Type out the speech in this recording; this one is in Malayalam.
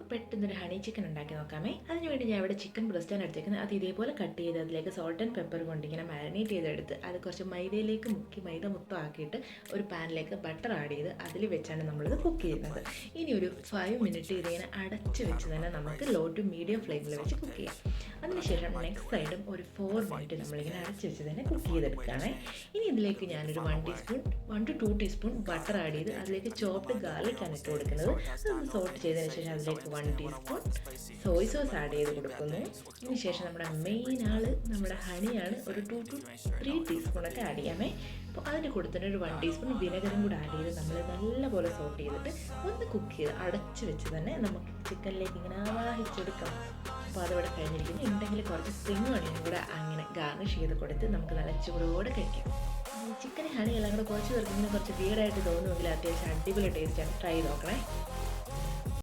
നമുക്ക് പെട്ടെന്നൊരു ഹണി ചിക്കൻ ഉണ്ടാക്കി നോക്കാമേ. അതിനുവേണ്ടി ഞാൻ ഇവിടെ ചിക്കൻ ബ്രസ്റ്റാണ് എടുത്തേക്കുന്നത്. അത് ഇതേപോലെ കട്ട് ചെയ്ത് അതിലേക്ക് സോൾട്ട് ആൻഡ് പെപ്പർ കൊണ്ട് ഇങ്ങനെ മാരിനേറ്റ് ചെയ്തെടുത്ത് അത് കുറച്ച് മൈദയിലേക്ക് മുക്കി മൈദ മൊത്തം ആക്കിയിട്ട് ഒരു പാനിലേക്ക് ബട്ടർ ആഡ് ചെയ്ത് അതിൽ വെച്ചാണ് നമ്മളിത് കുക്ക് ചെയ്യുന്നത്. ഇനി ഒരു 5 മിനിറ്റ് ഇതിങ്ങനെ അടച്ച് വെച്ച് തന്നെ നമുക്ക് ലോ ടു മീഡിയം ഫ്ലെയിമിൽ വെച്ച് കുക്ക് ചെയ്യാം. അതിനുശേഷം നെക്സ്റ്റ് സൈഡും ഒരു 4 മിനിറ്റ് നമ്മളിങ്ങനെ അടച്ച് വെച്ച് തന്നെ കുക്ക് ചെയ്തെടുക്കുകയാണ്. ഇനി ഇതിലേക്ക് ഞാനൊരു 1 to 2 ടീസ്പൂൺ ബട്ടർ ആഡ് ചെയ്ത് അതിലേക്ക് ചോപ്ഡ് ഗാർലിക് ആണ് ഇട്ട് കൊടുക്കുന്നത്. അതൊന്ന് സോട്ട് ചെയ്തതിന് ശേഷം അതിലേക്ക് 1 ടീസ്പൂൺ സോയ് സോസ് ആഡ് ചെയ്ത് കൊടുക്കുന്നു. ഇതിന് ശേഷം നമ്മുടെ മെയിൻ ആൾ നമ്മുടെ ഹണിയാണ്. ഒരു 2 to 3 ടീസ്പൂണൊക്കെ ആഡ് ചെയ്യാമേ. അപ്പോൾ അതിന് കൊടുത്തിട്ട് ഒരു 1 ടീസ്പൂൺ വിനെഗറും കൂടെ ആഡ് ചെയ്ത് നമ്മൾ നല്ലപോലെ സോട്ട് ചെയ്തിട്ട് ഒന്ന് കുക്ക് ചെയ്ത് അടച്ച് വെച്ച് തന്നെ നമുക്ക് ചിക്കനിലേക്ക് ഇങ്ങനെ ആവാഹിച്ചെടുക്കണം. അപ്പോൾ അതവിടെ കഴിഞ്ഞിരിക്കുന്നു. ഉണ്ടെങ്കിൽ കുറച്ച് സ്പ്രിംഗ് ഓണിയനും കൂടെ അങ്ങനെ ഗാർണിഷ് ചെയ്ത് കൊടുത്ത് നമുക്ക് നല്ല ചൂടോടെ കഴിക്കാം. ചിക്കൻ ഹണി എല്ലാം കൂടെ കുറച്ച് പേർക്ക് ഇങ്ങനെ കുറച്ച് വീടായിട്ട് തോന്നുമെങ്കിൽ അത്യാവശ്യം അടിപൊളി ടേസ്റ്റാണ്. ട്രൈ നോക്കണേ.